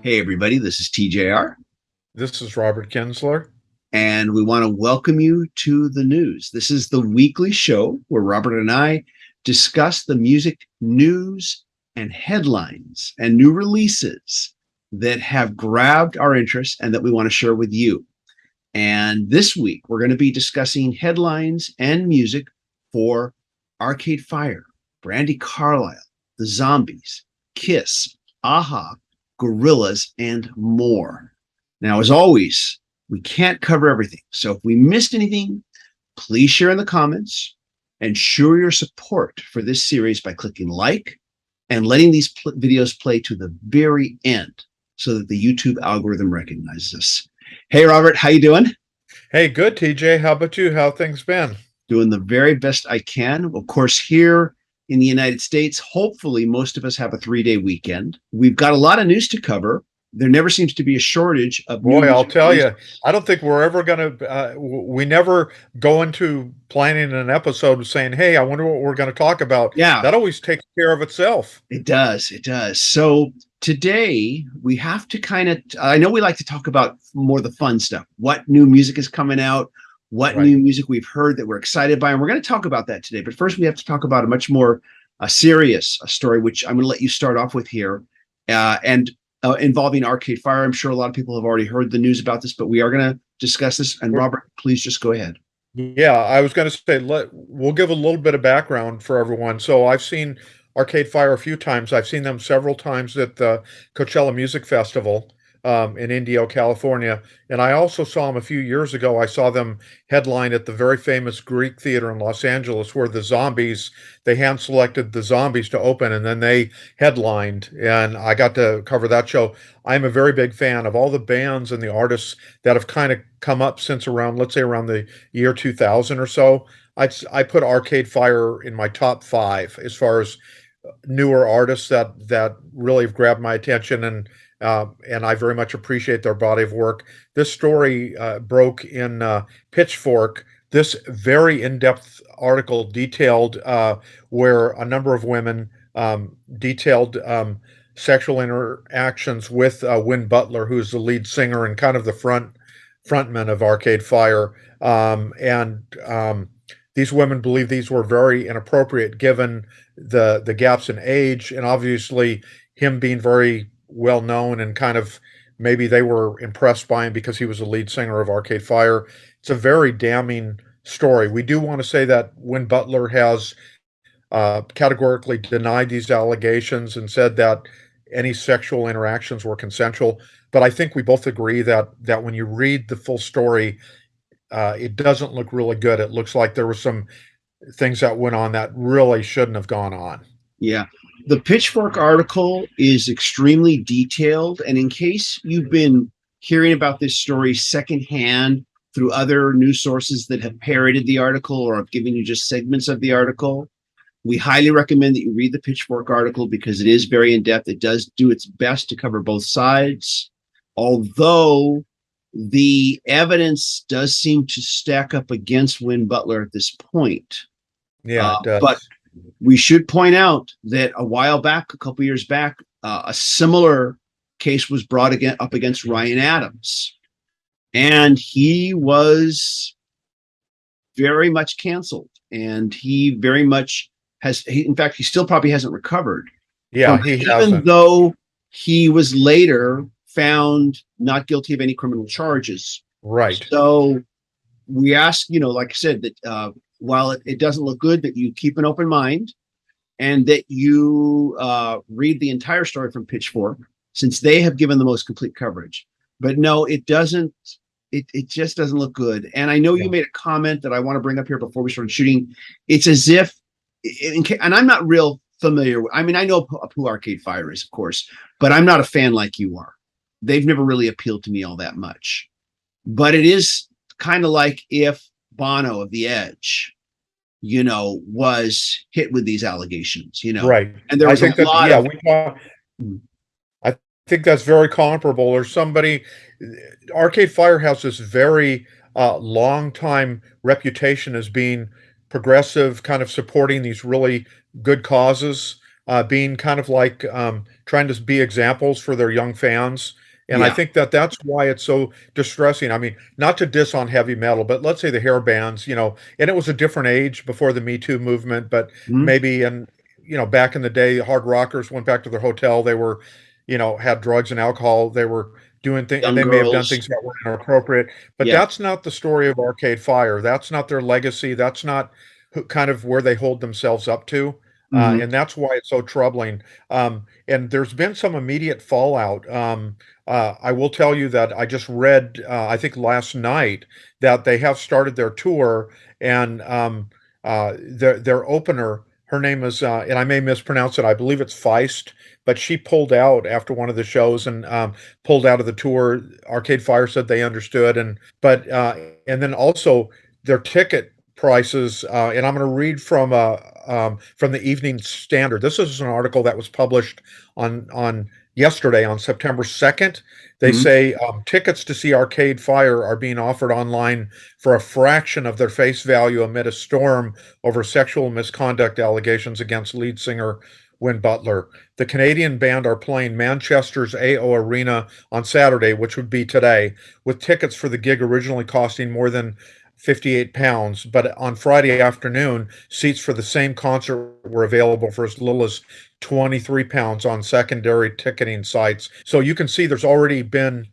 Hey, everybody, this is TJR, This is Robert Kinsler. and we want to welcome you to the news. This is the weekly show where Robert and I discuss the music news and headlines and new releases that have grabbed our interest and that we want to share with you. And this week, we're going to be discussing headlines and music for Arcade Fire, Brandy Carlisle, The Zombies, Kiss, Aha, Gorillaz, and more. Now, as always, we can't cover everything. So if we missed anything, please share in the comments and show your support for this series by clicking like and letting these videos play to the very end so that the YouTube algorithm recognizes us. Hey, Robert, how you doing? Hey, good, TJ. How about you? How things been? Doing the very best I can. Of course, here in the United States, hopefully most of us have a 3-day weekend. We've got a lot of news to cover. There never seems to be a shortage of new Boy, I'll music tell releases. you, I don't think we're ever going to, we never go into planning an episode saying, hey, I wonder what we're going to talk about. Yeah, That always takes care of itself. it does. It does. So today we have to kind of, I know we like to talk about more the fun stuff. What new music is coming out? What Right. new music we've heard that we're excited by? And we're going to talk about that today. But first, we have to talk about a much more serious story, which I'm going to let you start off with here. And involving Arcade Fire. I'm sure a lot of people have already heard the news about this, but we are going to discuss this. And Robert, please just go ahead. Yeah, I was going to say, we'll give a little bit of background for everyone. So I've seen Arcade Fire a few times. I've seen them several times at the Coachella Music Festival in Indio, California. And I also saw them a few years ago. I saw them headline at the very famous Greek Theater in Los Angeles, where they hand selected the Zombies to open, and then they headlined. And I got to cover that show. I'm a very big fan of all the bands and the artists that have kind of come up since around, let's say, around the year 2000 or so. I put Arcade Fire in my top five as far as newer artists that really have grabbed my attention, and I very much appreciate their body of work. This story broke in Pitchfork. This very in-depth article detailed where a number of women detailed sexual interactions with Win Butler, who's the lead singer and kind of the frontman of Arcade Fire. And These women believe these were very inappropriate given the gaps in age, and obviously him being very well known, and kind of maybe they were impressed by him because he was the lead singer of Arcade Fire. It's a very damning story. We do want to say that Win Butler has categorically denied these allegations and said that any sexual interactions were consensual. But I think we both agree that when you read the full story, it doesn't look really good. It looks like there were some things that went on that really shouldn't have gone on. Yeah. The Pitchfork article is extremely detailed. And in case you've been hearing about this story secondhand through other news sources that have parroted the article or have given you just segments of the article, we highly recommend that you read the Pitchfork article because it is very in depth. It does do its best to cover both sides, although the evidence does seem to stack up against Win Butler at this point. Yeah, it But does. we should point out that a while back, a couple years back, a similar case was brought up against Ryan Adams, and he was very much canceled, and he very much in fact, he still probably hasn't recovered Yeah, from he it, even hasn't. though he was later found not guilty of any criminal charges. Right. So we ask, like I said, that while it doesn't look good, that you keep an open mind and that you read the entire story from Pitchfork, since they have given the most complete coverage. But no, it doesn't. It just doesn't look good. And I know you Yeah. made a comment that I want to bring up here before we start shooting. It's as if, and I'm not real familiar. I mean, I know who Arcade Fire is, of course, but I'm not a fan like you are. They've never really appealed to me all that much. But it is kind of like if Bono of The Edge, was hit with these allegations, Right. and there I was a think that, lot yeah, of, we talk, I think that's very comparable. Or somebody, Arcade Fire has this very long time reputation as being progressive, kind of supporting these really good causes. being kind of like trying to be examples for their young fans. And I Yeah. think that that's why it's so distressing. I mean, not to diss on heavy metal, but let's say the hair bands, and it was a different age before the Me Too movement, but Mhm. maybe back in the day, hard rockers went back to their hotel. They were, had drugs and alcohol. They were doing things, and Young they may have done girls. things that were inappropriate. But Yeah. that's not the story of Arcade Fire. That's not their legacy. That's not kind of where they hold themselves up to. Hmm. And that's why it's so troubling. And there's been some immediate fallout. I will tell you that I just read, I think last night, that they have started their tour, and their opener, her name is, and I may mispronounce it, I believe it's Feist, but she pulled out after one of the shows and pulled out of the tour. Arcade Fire said they understood, and then also their ticket prices, and I'm going to read from the Evening Standard. This is an article that was published on yesterday, on September 2nd. They Hmm. say tickets to see Arcade Fire are being offered online for a fraction of their face value amid a storm over sexual misconduct allegations against lead singer Win Butler. The Canadian band are playing Manchester's AO Arena on Saturday, which would be today, with tickets for the gig originally costing more than £58. But on Friday afternoon, seats for the same concert were available for as little as £23 on secondary ticketing sites. So you can see there's already been,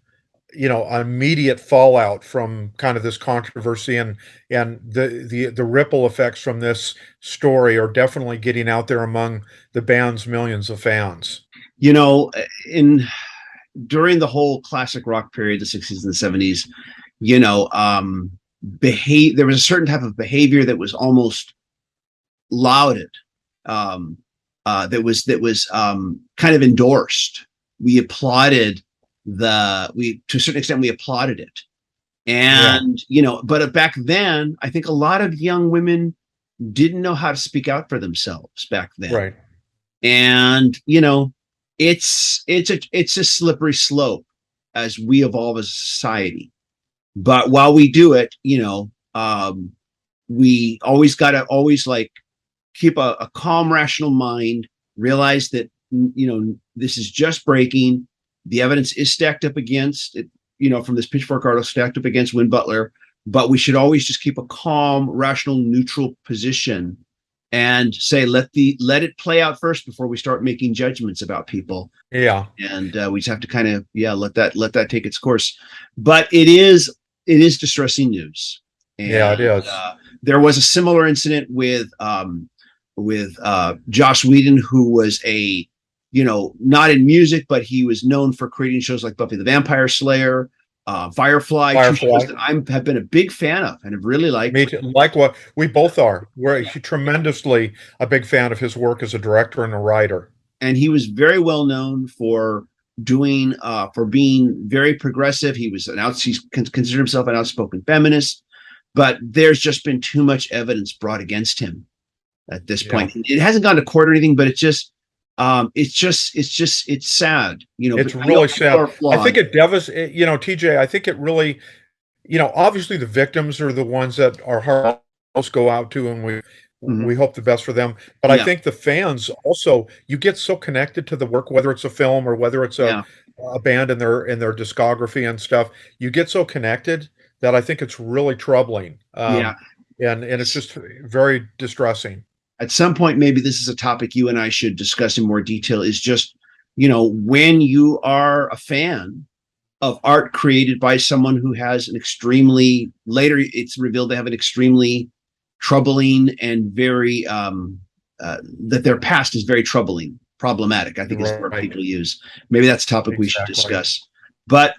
immediate fallout from kind of this controversy, and the ripple effects from this story are definitely getting out there among the band's millions of fans. You know, in during the whole classic rock period, the 60s and the 70s, you know, there was a certain type of behavior that was almost lauded, that was kind of endorsed. We applauded we to a certain extent we applauded it. Yeah, And but back then, I think a lot of young women didn't know how to speak out for themselves back then. right. And it's a slippery slope as we evolve as a society. But while we do it, we always got to always like keep a calm, rational mind, realize that this is just breaking. The evidence is stacked up against it, from this Pitchfork article, stacked up against Win Butler. But we should always just keep a calm, rational, neutral position and say let it play out first before we start making judgments about people. Yeah, And we just have to kind of let that take its course. But it is distressing news. yeah, And it is. there was a similar incident with Joss Whedon, who was not in music, but he was known for creating shows like Buffy the Vampire Slayer, Firefly, two shows Firefly. that have been a big fan of and have really liked. Me too. Like what we both are. We're tremendously a big fan of his work as a director and a writer. And he was very well known for being very progressive. He's considered himself an outspoken feminist, but there's just been too much evidence brought against him at this Yeah. point. It hasn't gone to court or anything, but it's sad, It's but I know really people sad. are I think flawed. it devastates, TJ, I think it really, obviously the victims are the ones that our hearts go out to, and we Mhm. hope the best for them. But I Yeah, think the fans also, you get so connected to the work, whether it's a film or whether it's yeah, a band in their discography and stuff. You get so connected that I think it's really troubling. yeah. And it's just very distressing. At some point, maybe this is a topic you and I should discuss in more detail. Is just when you are a fan of art created by someone who has an extremely later it's revealed they have an extremely troubling and very that their past is very troubling, problematic, I think is the word Right. people use. Maybe that's a topic we should Exactly. discuss. But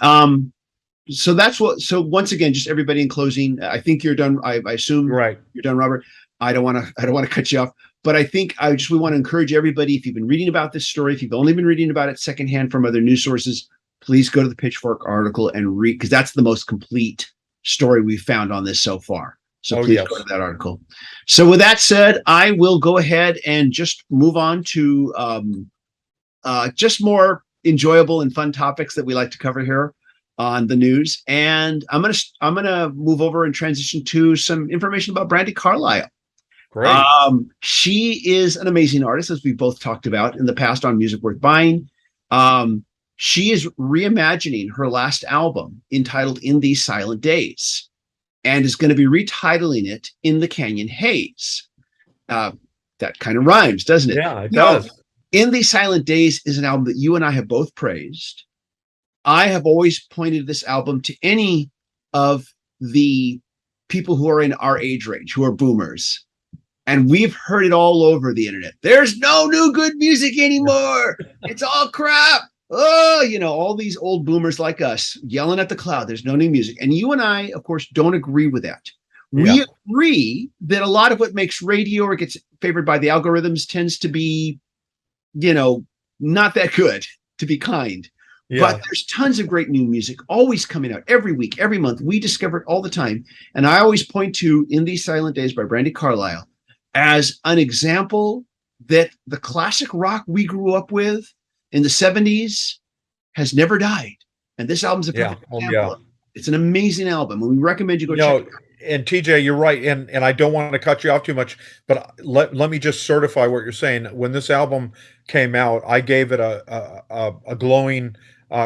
so once again, just everybody in closing, I think you're done. I assume Right. you're done, Robert. I don't want to cut you off, but I think we want to encourage everybody, if you've been reading about this story, if you've only been reading about it secondhand from other news sources, please go to the Pitchfork article and read, because that's the most complete story we've found on this so far. So Oh, please go to yes. that article. So with that said, I will go ahead and just move on to just more enjoyable and fun topics that we like to cover here on the news. And I'm gonna move over and transition to some information about Brandy Carlisle. Great. She is an amazing artist, as we both talked about in the past on Music Worth Buying. She is reimagining her last album entitled In These Silent Days and is going to be retitling it In the Canyon Haze. That kind of rhymes, doesn't it? Yeah, it does. In These Silent Days is an album that you and I have both praised. I have always pointed this album to any of the people who are in our age range, who are boomers. And we've heard it all over the internet. There's no new good music anymore. It's all crap. Oh, all these old boomers like us yelling at the cloud. There's no new music. And you and I, of course, don't agree with that. We agree that a lot of what makes radio or gets favored by the algorithms tends to be, not that good, to be kind. But there's tons of great new music always coming out every week, every month. We discover it all the time. And I always point to In These Silent Days by Brandy Carlisle as an example that the classic rock we grew up with in the 70s has never died. And this album's a perfect example. It's an amazing album, and we recommend you go check it out. And TJ, you're right, and I don't want to cut you off too much, but let me just certify what you're saying. When this album came out, I gave it a glowing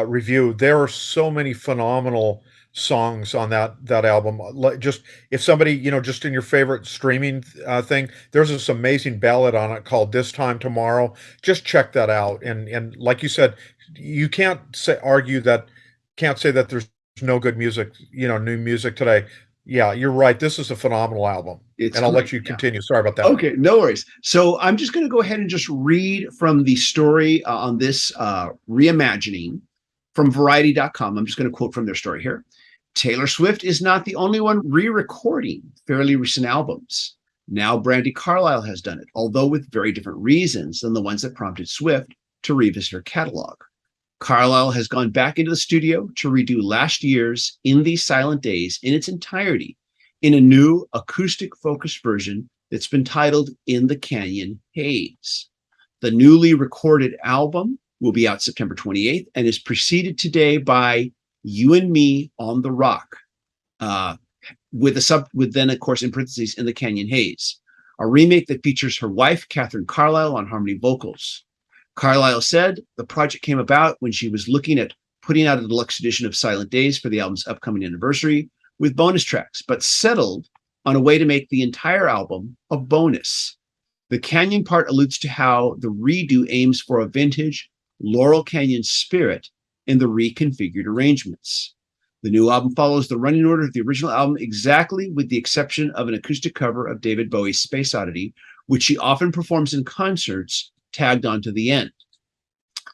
review. There are so many phenomenal songs on that album. Just if somebody, just in your favorite streaming thing, there's this amazing ballad on it called This Time Tomorrow. Just check that out. And like you said, you can't say that there's no good music, new music today. Yeah, you're right. This is a phenomenal album. I'll let you continue. Sorry about that. Okay, no worries. So I'm just going to go ahead and just read from the story on this reimagining from Variety.com. I'm just going to quote from their story here. Taylor Swift is not the only one re-recording fairly recent albums. Now Brandy Carlisle has done it, although with very different reasons than the ones that prompted Swift to revisit her catalog. Carlisle has gone back into the studio to redo last year's In These Silent Days in its entirety in a new acoustic-focused version that's been titled In the Canyon Haze. The newly recorded album will be out September 28th and is preceded today by You and Me on the Rock, with then, of course, in parentheses, In the Canyon Haze, a remake that features her wife, Catherine Carlisle, on harmony vocals. Carlisle said the project came about when she was looking at putting out a deluxe edition of Silent Days for the album's upcoming anniversary with bonus tracks, but settled on a way to make the entire album a bonus. The Canyon part alludes to how the redo aims for a vintage Laurel Canyon spirit in the reconfigured arrangements. The new album follows the running order of the original album exactly, with the exception of an acoustic cover of David Bowie's Space Oddity, which she often performs in concerts tagged onto the end.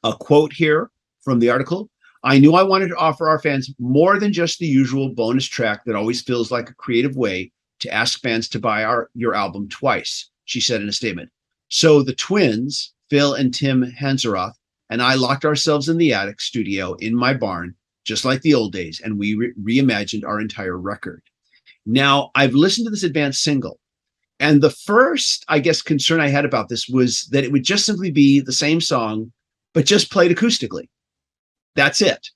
A quote here from the article: I knew I wanted to offer our fans more than just the usual bonus track that always feels like a creative way to ask fans to buy your album twice, she said in a statement. So the twins, Phil and Tim Hanseroth, and I locked ourselves in the attic studio in my barn, just like the old days, and we reimagined our entire record. Now, I've listened to this advanced single, and the first, I guess, concern I had about this was that it would just simply be the same song, but just played acoustically. That's it.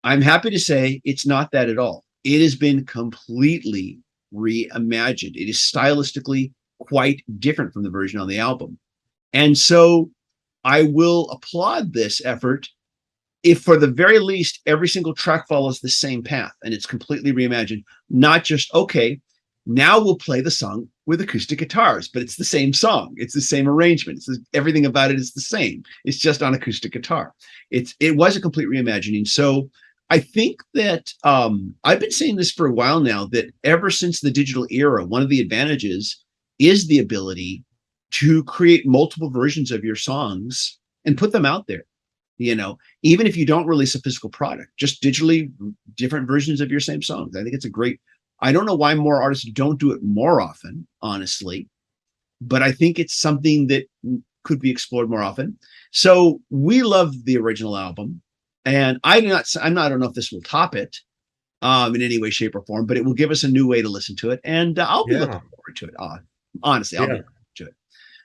I'm happy to say it's not that at all. It has been completely reimagined. It is stylistically quite different from the version on the album. And so I will applaud this effort if, for the very least, every single track follows the same path and it's completely reimagined, not just, okay, now we'll play the song with acoustic guitars, but it's the same song. It's the same arrangement. Everything about it is the same. It's just on acoustic guitar. It was a complete reimagining. So I think that I've been saying this for a while now, that ever since the digital era, one of the advantages is the ability to create multiple versions of your songs and put them out there. Even if you don't release a physical product, just digitally different versions of your same songs. I think it's a great, I don't know why more artists don't do it more often, honestly, but I think it's something that could be explored more often. So we love the original album, and I don't know if this will top it in any way, shape, or form, but it will give us a new way to listen to it, and I'll be looking forward to it. Honestly, I'll be looking forward to it.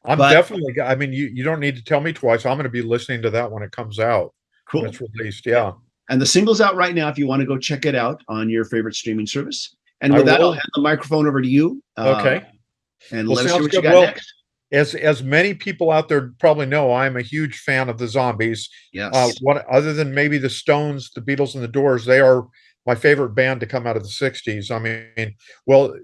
I'm definitely. I mean, you don't need to tell me twice. I'm going to be listening to that when it comes out. Cool. When it's released. Yeah. And the single's out right now if you want to go check it out on your favorite streaming service. And with that, I'll hand the microphone over to you. Okay. And Well, let us hear sounds what you good. got Well, next. as many people out there probably know, I'm a huge fan of the Zombies. Yes. What other than maybe the Stones, the Beatles, and the Doors, they are my favorite band to come out of the '60s. I mean, well,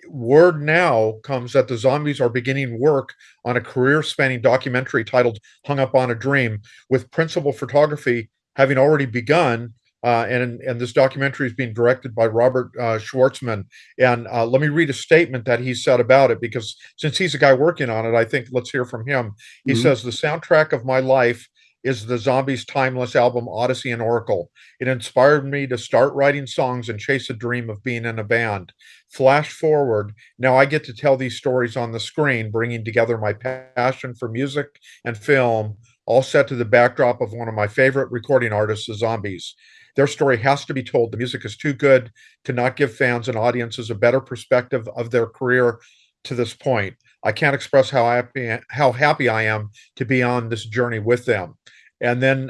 word now comes that the Zombies are beginning work on a career-spanning documentary titled "Hung Up on a Dream," with principal photography having already begun. And this documentary is being directed by Robert Schwartzman. And let me read a statement that he said about it, because since he's the guy working on it, I think let's hear from him. He Mhm. says, "The soundtrack of my life is the Zombies' timeless album, Odyssey and Oracle. It inspired me to start writing songs and chase a dream of being in a band. Flash forward, now I get to tell these stories on the screen, bringing together my passion for music and film, all set to the backdrop of one of my favorite recording artists, the Zombies. Their story has to be told. The music is too good to not give fans and audiences a better perspective of their career to this point. I can't express how happy I am to be on this journey with them." And then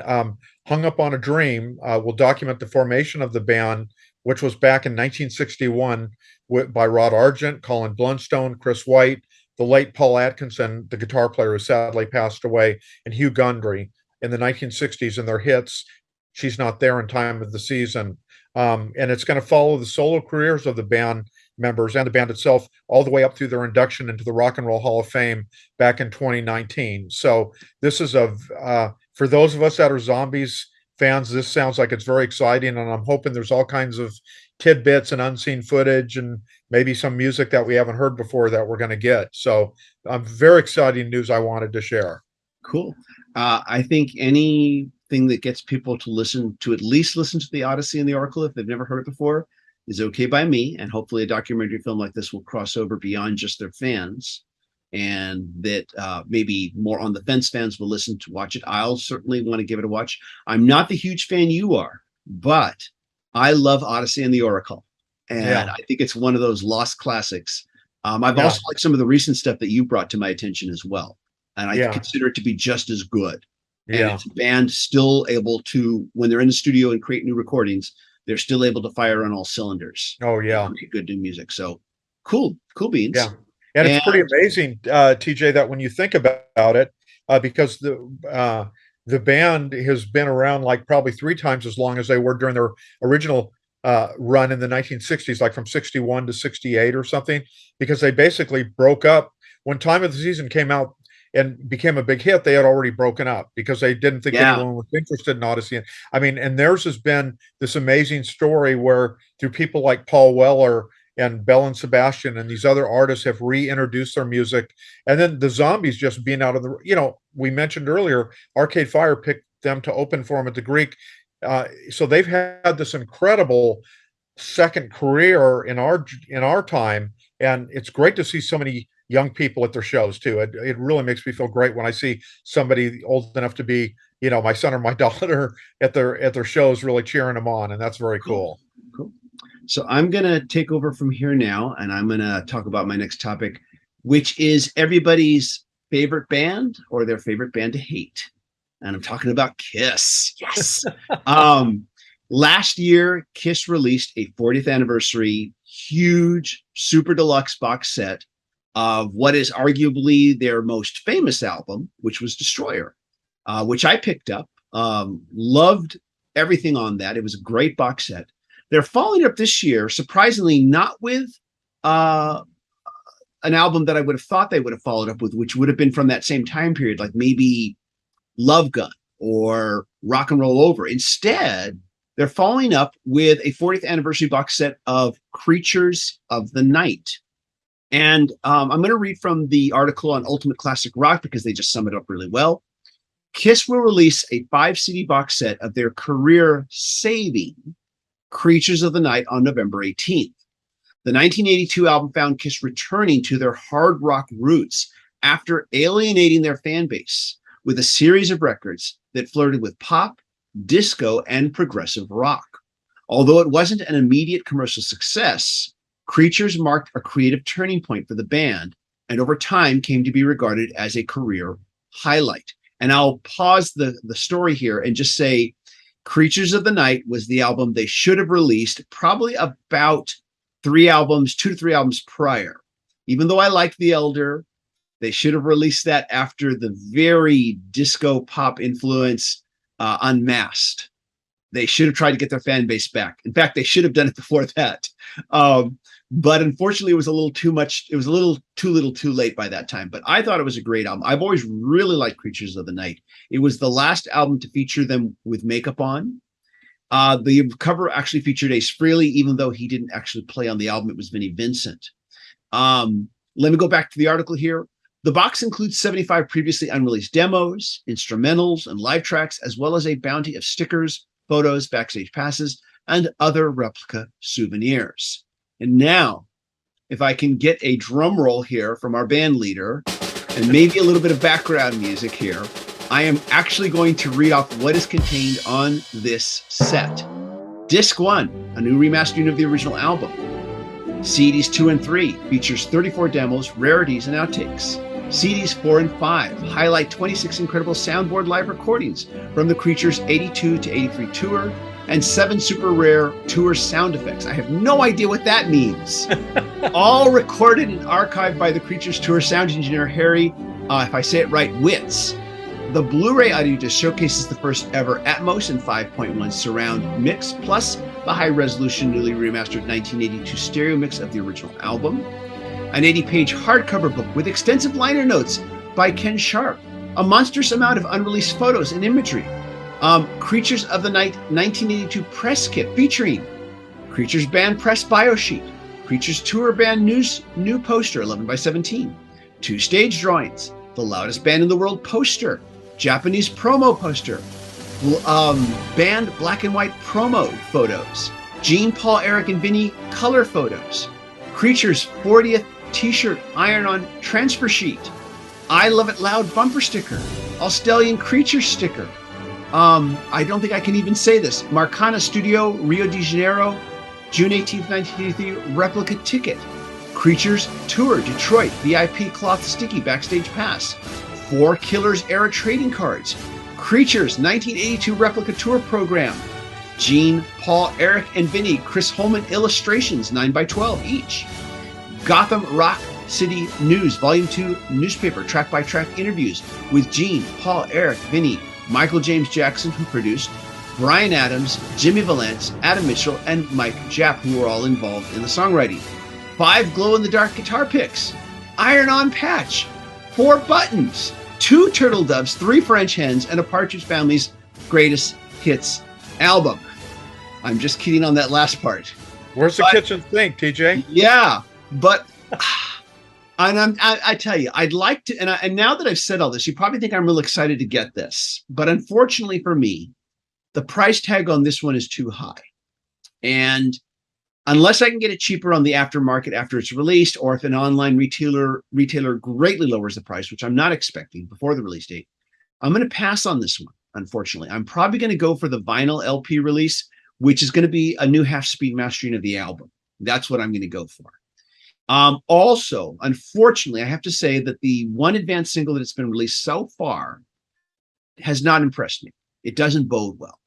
"Hung Up on a Dream" will document the formation of the band, which was back in 1961 by Rod Argent, Colin Blunstone, Chris White, the late Paul Atkinson, the guitar player who sadly passed away, and Hugh Gundry in the 1960s, and their hits "She's Not There" and "Time of the Season." And it's going to follow the solo careers of the band members and the band itself all the way up through their induction into the Rock and Roll Hall of Fame back in 2019. So this is for those of us that are Zombies fans, this sounds like it's very exciting, and I'm hoping there's all kinds of tidbits and unseen footage and maybe some music that we haven't heard before that we're going to get. So very exciting news I wanted to share. Cool. I think anything that gets people to at least listen to the Odyssey and the Oracle if they've never heard it before is okay by me. And hopefully a documentary film like this will cross over beyond just their fans, and that maybe more on the fence fans will listen to watch it. I'll certainly want to give it a watch. I'm not the huge fan you are, but I love Odyssey and the Oracle. And Yeah. I think it's one of those lost classics. I've Yeah. also liked some of the recent stuff that you brought to my attention as well, and I Yeah. consider it to be just as good. And Yeah. it's a band still able to, when they're in the studio and create new recordings, they're still able to fire on all cylinders Oh, and yeah. create good new music. So cool Yeah. beans. And it's And pretty amazing, TJ, that when you think about it, because the band has been around like probably three times as long as they were during their original run in the 1960s, like from 61 to 68 or something, because they basically broke up when Time of the Season came out and became a big hit. They had already broken up because they didn't think yeah, anyone was interested in Odyssey. I mean, and theirs has been this amazing story where through people like Paul Weller and Bell and Sebastian and these other artists have reintroduced their music. And then the Zombies just being out of we mentioned earlier, Arcade Fire picked them to open for them at the Greek. So they've had this incredible second career in our time, and it's great to see so many young people at their shows too. It really makes me feel great when I see somebody old enough to be, my son or my daughter at their shows really cheering them on, and that's very cool. cool. Cool. So I'm going to take over from here now, and I'm going to talk about my next topic, which is everybody's favorite band or their favorite band to hate. And I'm talking about Kiss. Yes. Last year, Kiss released a 40th anniversary, huge, super deluxe box set of what is arguably their most famous album, which was Destroyer, which I picked up. Loved everything on that. It was a great box set. They're following up this year, surprisingly, not with an album that I would have thought they would have followed up with, which would have been from that same time period, like maybe Love Gun or Rock and Roll Over. Instead, they're following up with a 40th anniversary box set of Creatures of the Night. And I'm going to read from the article on Ultimate Classic Rock because they just sum it up really well. Kiss will release a 5 CD box set of their career-saving Creatures of the Night on November 18th. The 1982 album found Kiss returning to their hard rock roots after alienating their fan base with a series of records that flirted with pop, disco, and progressive rock. Although it wasn't an immediate commercial success, Creatures marked a creative turning point for the band and over time came to be regarded as a career highlight. And I'll pause the story here and just say Creatures of the Night was the album they should have released probably about 2 to 3 albums prior. Even though I like The Elder, they should have released that after the very disco pop influence Unmasked. They should have tried to get their fan base back. In fact, they should have done it before that. But unfortunately, it was a little too much. It was a little too late by that time. But I thought it was a great album. I've always really liked Creatures of the Night. It was the last album to feature them with makeup on. The cover actually featured Ace Frehley, even though he didn't actually play on the album. It was Vinnie Vincent. Let me go back to the article here. The box includes 75 previously unreleased demos, instrumentals, and live tracks, as well as a bounty of stickers, photos, backstage passes, and other replica souvenirs. And now, if I can get a drum roll here from our band leader, and maybe a little bit of background music here, I am actually going to read off what is contained on this set. Disc 1, a new remastering of the original album. CDs 2 and 3 features 34 demos, rarities, and outtakes. CDs 4 and 5 highlight 26 incredible soundboard live recordings from the Creatures' 82 to 83 tour and 7 super rare tour sound effects. I have no idea what that means. All recorded and archived by the Creatures tour sound engineer Harry, if I say it right, Witz. The Blu-ray audio disc showcases the first ever Atmos and 5.1 surround mix, plus the high-resolution, newly remastered 1982 stereo mix of the original album. An 80-page hardcover book with extensive liner notes by Ken Sharp, a monstrous amount of unreleased photos and imagery. Creatures of the Night 1982 press kit featuring Creatures band press bio sheet, Creatures tour band new poster 11 by 17, 2 stage drawings, the loudest band in the world poster, Japanese promo poster, band black and white promo photos, Gene, Paul, Eric, and Vinny color photos, Creatures 40th t-shirt iron-on transfer sheet, I Love It Loud bumper sticker, Australian Creature sticker. I don't think I can even say this. Marcana Studio, Rio de Janeiro, June 18th, 1983 replica ticket. Creatures Tour, Detroit, VIP cloth sticky backstage pass. 4 Killers era trading cards. Creatures 1982 replica tour program. Gene, Paul, Eric, and Vinny Chris Holman illustrations 9x12 each. Gotham Rock City News Volume 2 newspaper track-by-track interviews with Gene, Paul, Eric, Vinny, Michael James Jackson, who produced, Brian Adams, Jimmy Valance, Adam Mitchell, and Mike Japp, who were all involved in the songwriting. 5 glow-in-the-dark guitar picks, iron-on patch, 4 buttons, 2 turtle doves, 3 French hens, and a Partridge Family's greatest hits album. I'm just kidding on that last part. Where's the kitchen sink, TJ? Yeah, but and I tell you, I'd like to, and now that I've said all this, you probably think I'm real excited to get this. But unfortunately for me, the price tag on this one is too high. And unless I can get it cheaper on the aftermarket after it's released, or if an online retailer greatly lowers the price, which I'm not expecting before the release date, I'm going to pass on this one, unfortunately. I'm probably going to go for the vinyl LP release, which is going to be a new half-speed mastering of the album. That's what I'm going to go for. Also, unfortunately, I have to say that the one advanced single that's been released so far has not impressed me. It doesn't bode well.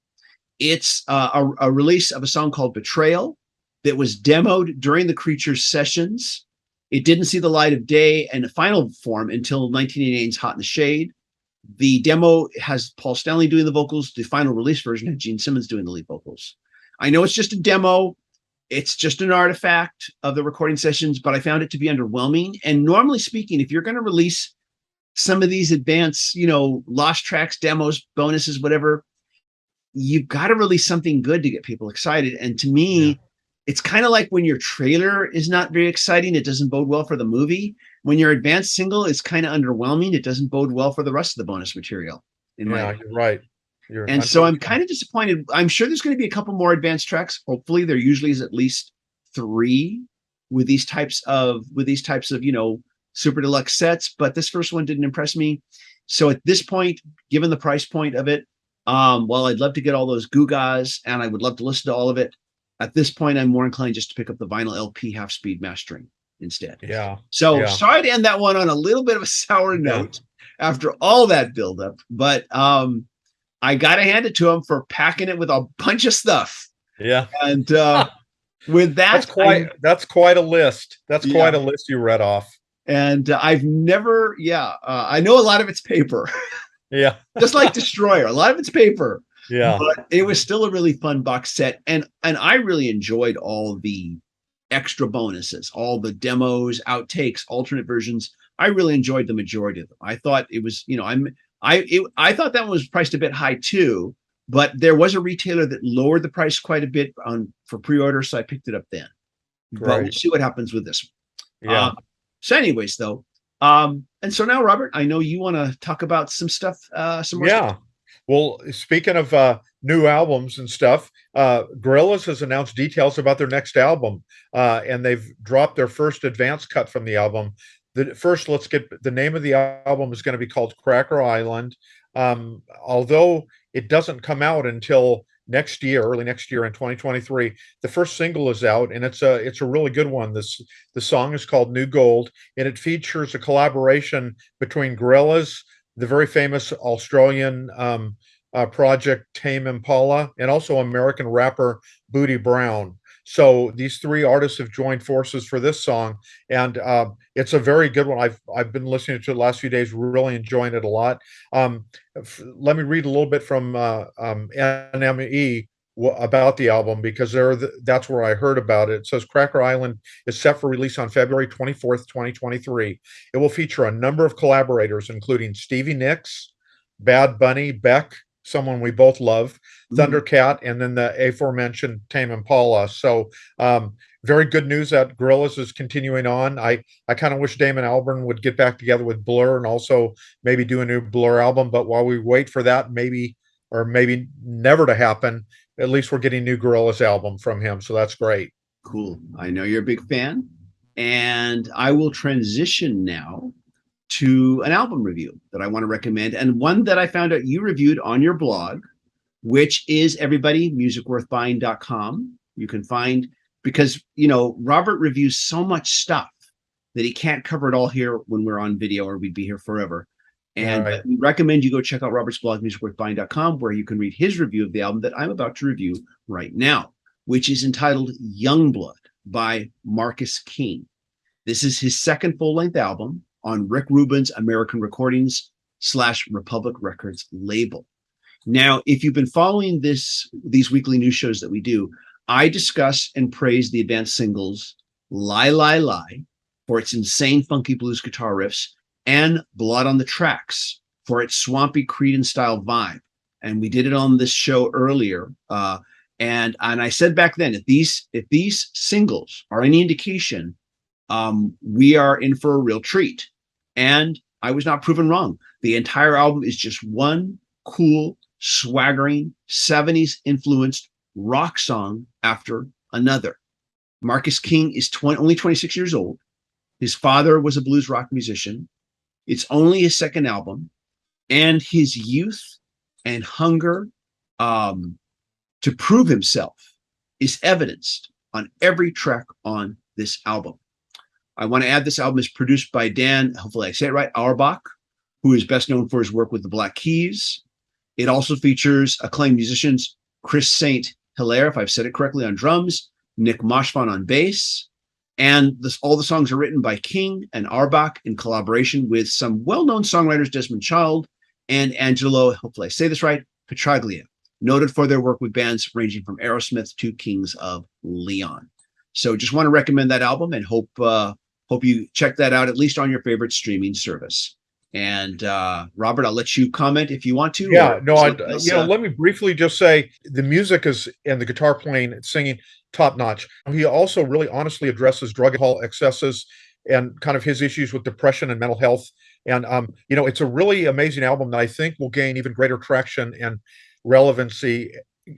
It's a release of a song called Betrayal that was demoed during the Creatures sessions. It didn't see the light of day in a final form until 1989's Hot in the Shade. The demo has Paul Stanley doing the vocals. The final release version had Gene Simmons doing the lead vocals. I know it's just a demo. It's just an artifact of the recording sessions, but I found it to be underwhelming. And normally speaking, if you're going to release some of these advanced, lost tracks, demos, bonuses, whatever, you've got to release something good to get people excited. And to me, it's kind of like when your trailer is not very exciting, it doesn't bode well for the movie. When your advanced single is kind of underwhelming, it doesn't bode well for the rest of the bonus material. You're right. So I'm kind of disappointed. I'm sure there's going to be a couple more advanced tracks. Hopefully, there usually is at least 3 with these types of super deluxe sets. But this first one didn't impress me. So at this point, given the price point of it, while I'd love to get all those Gugas and I would love to listen to all of it, at this point, I'm more inclined just to pick up the vinyl LP half-speed mastering instead. Sorry to end that one on a little bit of a sour note after all that buildup, but I got to hand it to him for packing it with a bunch of stuff. Yeah. And With that, That's quite a list. That's yeah, quite a list you read off. and I've never, I know a lot of it's paper, Yeah. just like Destroyer. A lot of it's paper, Yeah. but it was still a really fun box set, and I really enjoyed all the extra bonuses, all the demos, outtakes, alternate versions. I really enjoyed the majority of them. I thought it was, I thought that one was priced a bit high too, but there was a retailer that lowered the price quite a bit for pre-order, so I picked it up then. But we'll Great. see what happens with this one. Yeah. So, anyways, though, and so now, Robert, I know you want to talk about some stuff, some more stuff. Yeah. Well, speaking of new albums and stuff, Gorillaz has announced details about their next album, and they've dropped their first advance cut from the album. First, let's get the name of the album is going to be called Cracker Island. Although it doesn't come out until next year, early next year in 2023, the first single is out, and it's a really good one. The song is called New Gold, and it features a collaboration between Gorillaz, the very famous Australian project Tame Impala, and also American rapper Booty Brown. So these three artists have joined forces for this song, and it's a very good one. I've been listening to it the last few days, really enjoying it a lot. Let me read a little bit from NME about the album, because that's where I heard about it. It says Cracker Island is set for release on February 24th, 2023. It will feature a number of collaborators, including Stevie Nicks, Bad Bunny, Beck, someone we both love, Thundercat, and then the aforementioned Tame Impala. So very good news that Gorillaz is continuing on. I kind of wish Damon Albarn would get back together with Blur and also maybe do a new Blur album. But while we wait for that, maybe never to happen, at least we're getting new Gorillaz album from him. So that's great. Cool. I know you're a big fan, and I will transition now to an album review that I want to recommend, and one that I found out you reviewed on your blog, which is everybody musicworthbuying.com. You can find, because Robert reviews so much stuff that he can't cover it all here when we're on video, or we'd be here forever. And Right. we recommend you go check out Robert's blog, musicworthbuying.com, where you can read his review of the album that I'm about to review right now, which is entitled Youngblood by Marcus King. This is his second full-length album on Rick Rubin's American Recordings / Republic Records label. Now, if you've been following these weekly news shows that we do, I discuss and praise the advanced singles Lie, Lie, Lie for its insane funky blues guitar riffs, and Blood on the Tracks for its swampy Creedence-style vibe. And we did it on this show earlier. And I said back then, if these singles are any indication, we are in for a real treat. And I was not proven wrong. The entire album is just one cool, swaggering, 70s influenced rock song after another. Marcus King is only 26 years old. His father was a blues rock musician. It's only his second album, and his youth and hunger to prove himself is evidenced on every track on this album. I want to add, this album is produced by Dan, hopefully I say it right, Auerbach, who is best known for his work with the Black Keys. It also features acclaimed musicians Chris St. Hilaire, if I've said it correctly, on drums, Nick Moshfon on bass, and all the songs are written by King and Auerbach in collaboration with some well-known songwriters, Desmond Child and Angelo, hopefully I say this right, Petraglia, noted for their work with bands ranging from Aerosmith to Kings of Leon. So just want to recommend that album, and hope you check that out, at least on your favorite streaming service. And Robert, I'll let you comment if you want to. Yeah, no, let me briefly just say the music is, and the guitar playing and singing, top notch. He also really honestly addresses drug and alcohol excesses and kind of his issues with depression and mental health. And it's a really amazing album that I think will gain even greater traction and relevancy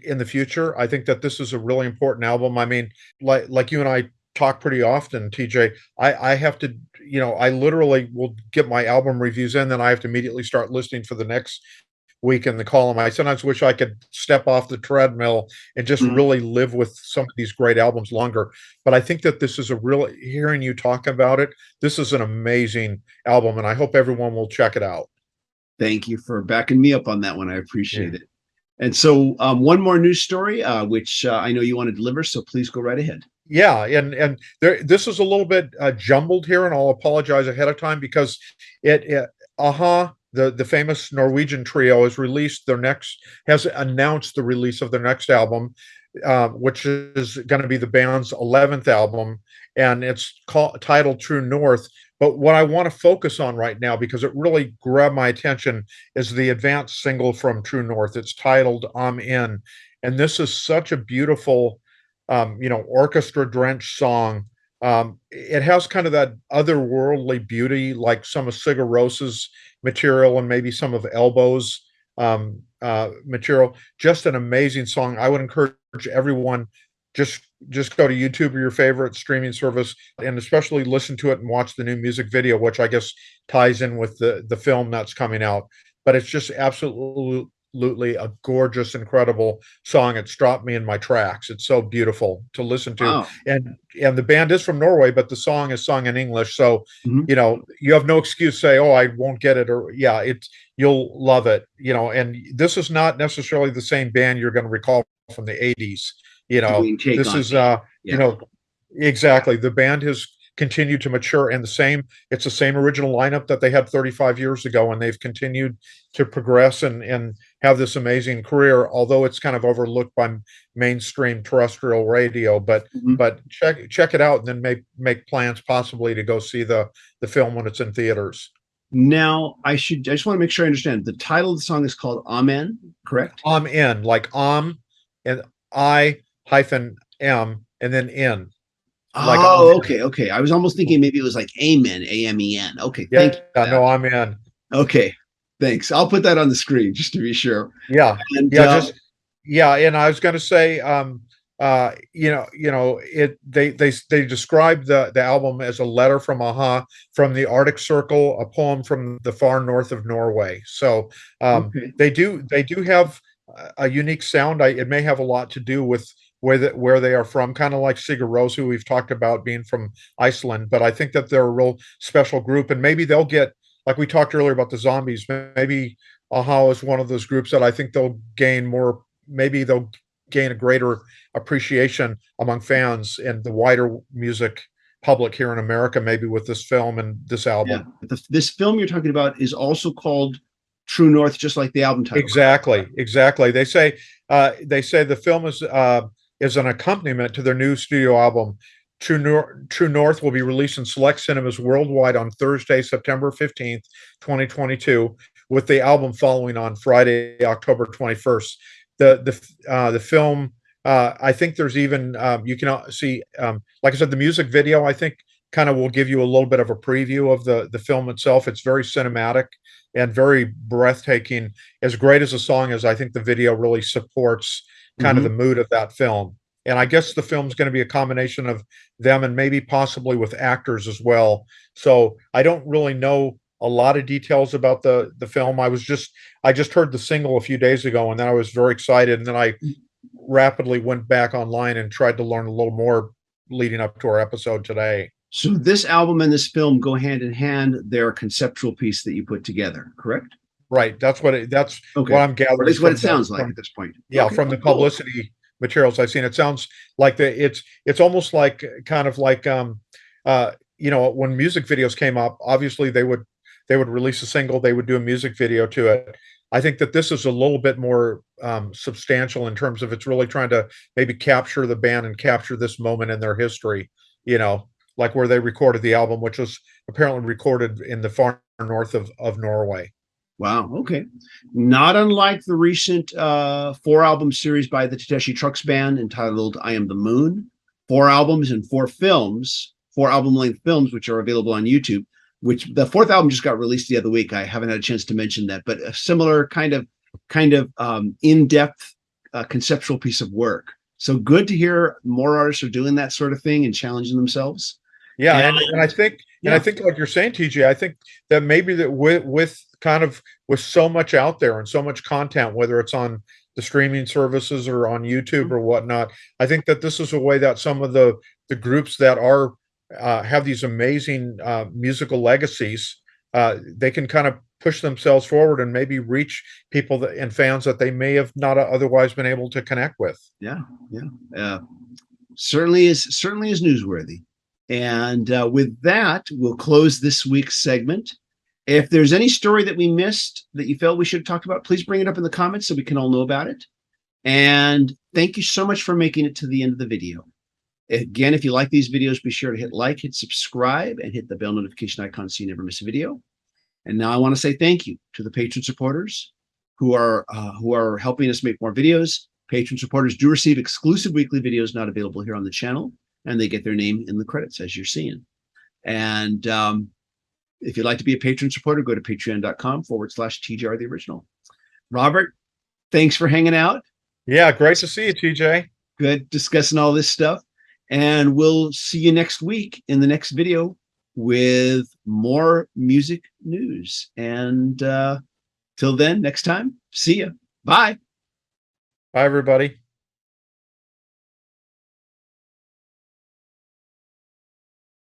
in the future. I think that this is a really important album. I mean, like you and I talk pretty often, TJ, I have to, I literally will get my album reviews in, then I have to immediately start listening for the next week in the column. I sometimes wish I could step off the treadmill and just really live with some of these great albums longer. But I think that this is hearing you talk about it, this is an amazing album, and I hope everyone will check it out. Thank you for backing me up on that one. I appreciate it. And so, one more news story, which I know you want to deliver. So please go right ahead. Yeah, and this is a little bit jumbled here, and I'll apologize ahead of time because it Aha, the famous Norwegian trio, has announced the release of their next album, which is going to be the band's 11th album, and it's titled True North. But what I want to focus on right now, because it really grabbed my attention, is the advanced single from True North. It's titled "I'm In," and this is such a beautiful, orchestra drenched song. It has kind of that otherworldly beauty, like some of Sigur Ros's material and maybe some of Elbow's material. Just an amazing song. I would encourage everyone just go to YouTube or your favorite streaming service, and especially listen to it and watch the new music video, which I guess ties in with the film that's coming out. But it's just absolutely a gorgeous, incredible song. It stopped me in my tracks. It's so beautiful to listen to. Wow. And the band is from Norway, but the song is sung in English. So, Mhm. you have no excuse to say, "Oh, I won't get it," or yeah, you'll love it. And this is not necessarily the same band you're going to recall from the 80s. Doing Take This On is Me. Yeah. exactly. The band has continued to mature, and it's the same original lineup that they had 35 years ago, and they've continued to progress and have this amazing career, although it's kind of overlooked by mainstream terrestrial radio. But Mhm. but check it out, and then make plans possibly to go see the film when it's in theaters. Now, I just want to make sure I understand. The title of the song is called Amen, correct? I'm in, like and I-M and then in. Like I'm Oh, in. okay, okay. I was almost thinking maybe it was like Amen, A-M-E-N. Okay, thank Yeah, you for that. no, I'm in. Okay, thanks. I'll put that on the screen just to be sure. Yeah, And yeah, yeah. And I was going to say, they described the album as a letter from Aha, from the Arctic Circle, a poem from the far north of Norway. So okay, they do have a unique sound. It may have a lot to do with where they are from, kind of like Sigur Rós, who we've talked about being from Iceland. But I think that they're a real special group, and maybe they'll get, like we talked earlier about the Zombies. Maybe Aha is one of those groups that I think they'll gain more. Maybe they'll gain a greater appreciation among fans and the wider music public here in America, maybe with this film and this yeah. album. This film you're talking about is also called True North, just like the album title. Exactly, exactly. They say the film is an accompaniment to their new studio album. True North will be released in select cinemas worldwide on Thursday, September 15th, 2022, with the album following on Friday, October 21st. The film, I think there's even you can see, like I said, the music video, I think, kind of will give you a little bit of a preview of the film itself. It's very cinematic and very breathtaking. As great as the song is, I think the video really supports kind of the Mhm. mood of that film. And I guess the film's going to be a combination of them and maybe possibly with actors as well. So I don't really know a lot of details about the film. I just heard the single a few days ago, and then I was very excited, and then I rapidly went back online and tried to learn a little more leading up to our episode today. So this album and this film go hand in hand. They're a conceptual piece that you put together, correct? Right. That's Okay. what I'm Or at gathering least what it from sounds like at this point. yeah, Okay, from the cool. publicity materials I've seen. It sounds like it's almost like kind of like when music videos came up, obviously they would release a single, they would do a music video to it. I think that this is a little bit more substantial in terms of it's really trying to maybe capture the band and capture this moment in their history, like where they recorded the album, which was apparently recorded in the far north of Norway. Wow. Okay. Not unlike the recent four album series by the Tadeshi Trucks Band entitled I Am the Moon. Four albums and four films, four album length films, which are available on YouTube. Which the fourth album just got released the other week. I haven't had a chance to mention that, but a similar kind of in-depth conceptual piece of work. So good to hear more artists are doing that sort of thing and challenging themselves. Yeah, And and I think yeah, like you're saying, TJ, I think that maybe that with so much out there and so much content, whether it's on the streaming services or on YouTube or whatnot, I think that this is a way that some of the groups that are have these amazing musical legacies, they can kind of push themselves forward and maybe reach people and fans that they may have not otherwise been able to connect with. Yeah, yeah. Certainly is newsworthy. And with that, we'll close this week's segment. If there's any story that we missed that you felt we should have talked about, please bring it up in the comments so we can all know about it. And thank you so much for making it to the end of the video. Again, if you like these videos, be sure to hit like, hit subscribe, and hit the bell notification icon so you never miss a video. And now I want to say thank you to the patron supporters who are helping us make more videos. Patron supporters do receive exclusive weekly videos not available here on the channel, and they get their name in the credits as you're seeing. And if you'd like to be a patron supporter, go to patreon.com/TJR the original. Robert, thanks for hanging out. Yeah, great to see you, TJ. Good discussing all this stuff. And we'll see you next week in the next video with more music news. And till then, next time, see ya. Bye. Bye, everybody.